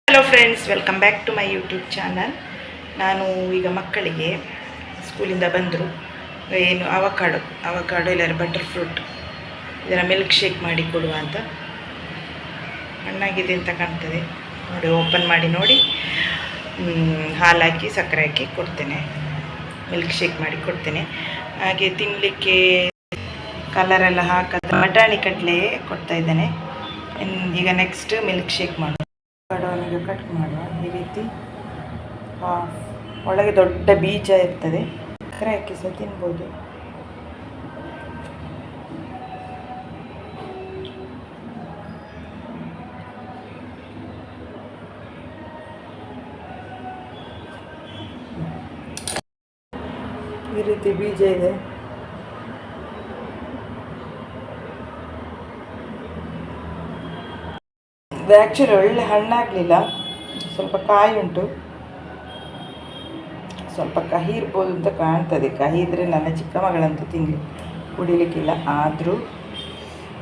Hello friends, welcome back to my YouTube channel. ನಾನು ಈಗ ಮಕ್ಕಳಿಗೆ ಸ್ಕೂಲಿಂದ ಬಂದರು ಏನು ಅವಕಾಡೋ ಇಲ್ಲಾರ ಬಟರ್ ಫ್ರೂಟ್ ಇದನ್ನು ಮಿಲ್ಕ್ ಶೇಕ್ ಮಾಡಿ ಕೊಡುವ ಅಂತ. ಹಣ್ಣಾಗಿದೆ ಅಂತ ಕಾಣ್ತದೆ ನೋಡಿ, ಓಪನ್ ಮಾಡಿ ನೋಡಿ. ಹಾಲು ಹಾಕಿ ಸಕ್ಕರೆ ಹಾಕಿ ಕೊಡ್ತೇನೆ, ಮಿಲ್ಕ್ ಶೇಕ್ ಮಾಡಿ ಕೊಡ್ತೇನೆ. ಹಾಗೆ ತಿನ್ನಲಿಕ್ಕೆ ಕಲರೆಲ್ಲ ಹಾಕಿದ ಬಟಾಣಿ ಕಡಲೆ ಕೊಡ್ತಾ ಇದ್ದೇನೆ. ಈಗ ನೆಕ್ಸ್ಟ್ ಮಿಲ್ಕ್ ಶೇಕ್ ಮಾಡುವ. ಅವನಿಗೆ ಕಟ್ ಮಾಡುವ ಈ ರೀತಿ. ಒಳಗೆ ದೊಡ್ಡ ಬೀಜ ಇರ್ತದೆ, ಸಕ್ಕರೆ ಹಾಕಿ ಸಹ ತಿನ್ಬೋದು. ಈ ರೀತಿ ಬೀಜ ಇದೆ. ಇದು ಆ್ಯಕ್ಚುಲಿ ಒಳ್ಳೆ ಹಣ್ಣಾಗಲಿಲ್ಲ, ಸ್ವಲ್ಪ ಕಾಯಿ ಉಂಟು, ಸ್ವಲ್ಪ ಕಹಿ ಇರ್ಬೋದು ಅಂತ ಕಾಣ್ತದೆ. ಕಹಿ ಇದ್ದರೆ ನನ್ನ ಚಿಕ್ಕ ಮಗಳಂತೂ ಕುಡಿಲಿಕ್ಕಿಲ್ಲ. ಆದರೂ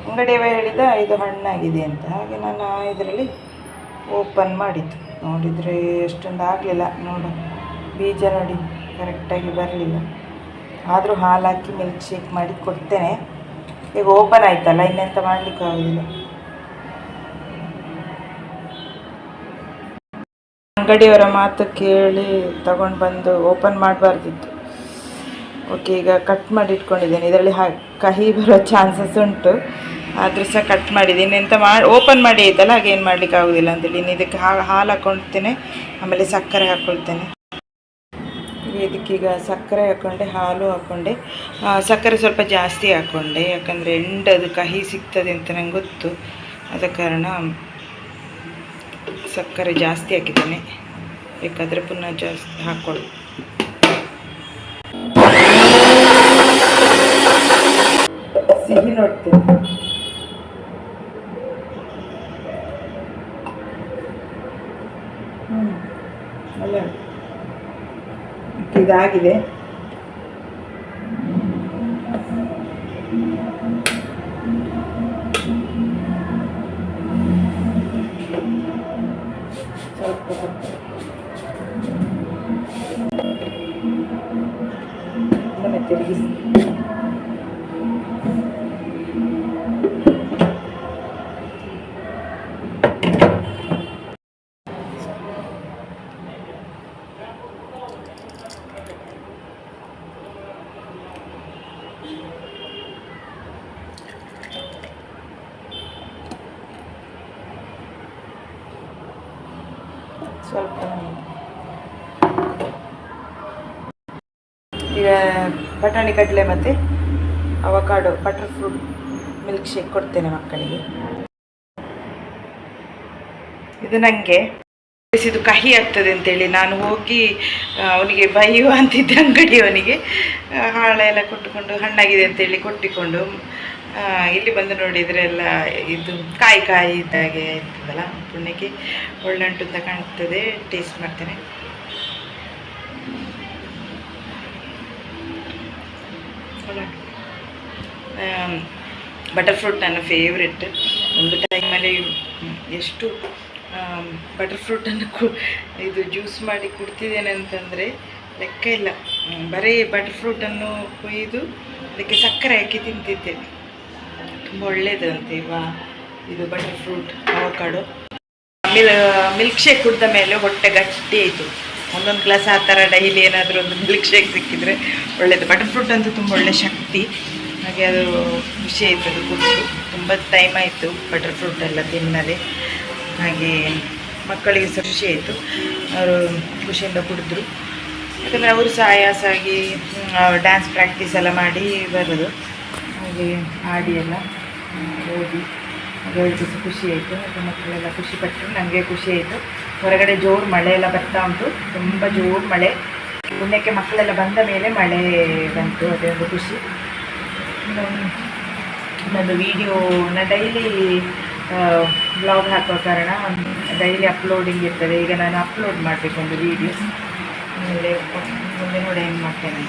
ಅಂಗಡಿಯವ ಹೇಳಿದ ಇದು ಹಣ್ಣಾಗಿದೆ ಅಂತ, ಹಾಗೆ ನಾನು ಇದರಲ್ಲಿ ಓಪನ್ ಮಾಡಿದ್ದು. ನೋಡಿದರೆ ಅಷ್ಟೊಂದು ಆಗಲಿಲ್ಲ, ನೋಡು ಬೀಜ ನೋಡಿ ಕರೆಕ್ಟಾಗಿ ಬರಲಿಲ್ಲ. ಆದರೂ ಹಾಲು ಹಾಕಿ ಮಿಲ್ಕ್ ಶೇಕ್ ಮಾಡಿ ಕೊಡ್ತೇನೆ. ಈಗ ಓಪನ್ ಆಯ್ತಲ್ಲ, ಇನ್ನೆಂತ ಮಾಡಲಿಕ್ಕಾಗೋದಿಲ್ಲ. ಅಂಗಡಿಯವರ ಮಾತು ಕೇಳಿ ತಗೊಂಡು ಬಂದು ಓಪನ್ ಮಾಡಬಾರ್ದಿತ್ತು. ಓಕೆ, ಈಗ ಕಟ್ ಮಾಡಿ ಇಟ್ಕೊಂಡಿದ್ದೇನೆ. ಇದರಲ್ಲಿ ಕಹಿ ಬರೋ ಚಾನ್ಸಸ್ ಉಂಟು, ಆದರೂ ಸಹ ಕಟ್ ಮಾಡಿದ್ದೀನಿ. ಎಂತ ಓಪನ್ ಮಾಡಿ ಆಯ್ತಲ್ಲ, ಹಾಗೆ ಏನು ಮಾಡಲಿಕ್ಕೆ ಆಗೋದಿಲ್ಲ ಅಂತೇಳಿ ಇನ್ನು ಇದಕ್ಕೆ ಹಾಲು ಹಾಕ್ಕೊಳ್ತೇನೆ. ಆಮೇಲೆ ಸಕ್ಕರೆ ಹಾಕ್ಕೊಳ್ತೇನೆ. ಇದಕ್ಕೀಗ ಸಕ್ಕರೆ ಹಾಕ್ಕೊಂಡೆ, ಹಾಲು ಹಾಕ್ಕೊಂಡೆ. ಸಕ್ಕರೆ ಸ್ವಲ್ಪ ಜಾಸ್ತಿ ಹಾಕ್ಕೊಂಡೆ, ಯಾಕಂದರೆ ಅದು ಕಹಿ ಸಿಗ್ತದೆ ಅಂತ ನಂಗೆ ಗೊತ್ತು. ಆದ ಕಾರಣ ಸಕ್ಕರೆ ಜಾಸ್ತಿ ಹಾಕಿದ್ದೇನೆ. ಬೇಕಾದರೆ ಪುನಃ ಜಾಸ್ತಿ ಹಾಕ್ಕೊಳ್ಳಿ. ಸಿಹಿ ನೋಡ್ತೇನೆ. ಅಲ್ಲ, ಇದಾಗಿದೆ. ತಿರುಗಿಸಿ ಸ್ವಲ್ಪ. ಈಗ ಬಟಾಣಿ ಕಡಲೆ ಮತ್ತು avocado butter fruit milkshake ಕೊಡ್ತೇನೆ ಮಕ್ಕಳಿಗೆ. ಇದು ನನಗೆ ಇದು ಕಹಿ ಆಗ್ತದೆ ಅಂತೇಳಿ ನಾನು ಹೋಗಿ ಅವನಿಗೆ ಬೈಯುವ ಅಂತಿದ್ದೆ ಅಂಗಡಿಯವನಿಗೆ. ಹಾಳೆಲ್ಲ ಕೊಟ್ಟುಕೊಂಡು ಹಣ್ಣಾಗಿದೆ ಅಂತೇಳಿ ಕೊಟ್ಟಿಕೊಂಡು ಇಲ್ಲಿ ಬಂದು ನೋಡಿದರೆ ಎಲ್ಲ ಇದು ಕಾಯಿ ಇದ್ದಾಗೆ ಇರ್ತದಲ್ಲ, ಪುಣ್ಯಕ್ಕೆ ಒಳ್ಳೆ ಉಂಟು ಅಂತ ಕಾಣ್ತದೆ. ಟೇಸ್ಟ್ ಮಾಡ್ತೇನೆ. ಬಟರ್ ಫ್ರೂಟ್ ನನ್ನ ಫೇವ್ರೆಟ್. ಒಂದು ಟೈಮಲ್ಲಿ ಎಷ್ಟು ಬಟರ್ ಫ್ರೂಟನ್ನು ಇದು ಜ್ಯೂಸ್ ಮಾಡಿ ಕುಡ್ತಿದ್ದೇನೆ ಅಂತಂದರೆ ಲೆಕ್ಕ ಇಲ್ಲ. ಬರೀ ಬಟರ್ ಫ್ರೂಟನ್ನು ಕೊಯ್ದು ಅದಕ್ಕೆ ಸಕ್ಕರೆ ಹಾಕಿ ತಿಂತಿದ್ದೆ. ತುಂಬ ಒಳ್ಳೆಯದಂತೆ ಇದು butter fruit avocado. Milkshake ಕುಡಿದ ಮೇಲೆ ಹೊಟ್ಟೆ ಗಟ್ಟಿ ಆಯಿತು. ಒಂದೊಂದು ಗ್ಲಾಸ್ ಆ ಥರ ಡೈಲಿ ಏನಾದರೂ ಒಂದು ಮಿಲ್ಕ್ ಶೇಕ್ ಸಿಕ್ಕಿದರೆ ಒಳ್ಳೆಯದು. ಬಟರ್ ಫ್ರೂಟ್ ಅಂತೂ ತುಂಬ ಒಳ್ಳೆ ಶಕ್ತಿ. ಹಾಗೆ ಅದು ಖುಷಿ ಆಯಿತು, ಅದು ಕುಡಿದು ತುಂಬ ಟೈಮ್ ಆಯಿತು ಬಟರ್ ಫ್ರೂಟ್ ಎಲ್ಲ ತಿನ್ನದೆ. ಹಾಗೆ ಮಕ್ಕಳಿಗೆ ಸಹ ಖುಷಿ ಆಯಿತು, ಅವರು ಖುಷಿಯಿಂದ ಕುಡಿದ್ರು. ಯಾಕಂದರೆ ಅವರು ಸಹ ಆಯಾಸಾಗಿ ಡ್ಯಾನ್ಸ್ ಪ್ರಾಕ್ಟೀಸ್ ಎಲ್ಲ ಮಾಡಿ ಬರೋದು. ಹಾಗೆ ಹಾಡಿ ಎಲ್ಲ ಓದಿ ಅವರಿಗೆ ಸಹ ಖುಷಿ ಆಯಿತು. ಮತ್ತು ಮಕ್ಕಳೆಲ್ಲ ಖುಷಿಪಟ್ಟರು, ನನಗೆ ಖುಷಿ ಆಯಿತು. ಹೊರಗಡೆ ಜೋರು ಮಳೆ ಎಲ್ಲ ಬರ್ತಾ ಉಂಟು, ತುಂಬ ಜೋರು ಮಳೆ. ಪುಣ್ಯಕ್ಕೆ ಮಕ್ಕಳೆಲ್ಲ ಬಂದ ಮೇಲೆ ಮಳೆ ಬಂತು, ಅದೇ ಒಂದು ಖುಷಿ. ನನ್ನದು ವೀಡಿಯೋನ ಡೈಲಿ ಬ್ಲಾಗ್ ಹಾಕುವ ಕಾರಣ ಡೈಲಿ ಅಪ್ಲೋಡಿಂಗ್ ಇರ್ತದೆ. ಈಗ ನಾನು ಅಪ್ಲೋಡ್ ಮಾಡಬೇಕು ಒಂದು ವೀಡಿಯೋ. ಆಮೇಲೆ ಮುಂದೆ ನೋಡಿ ಏನು ಮಾಡ್ತೇನೆ.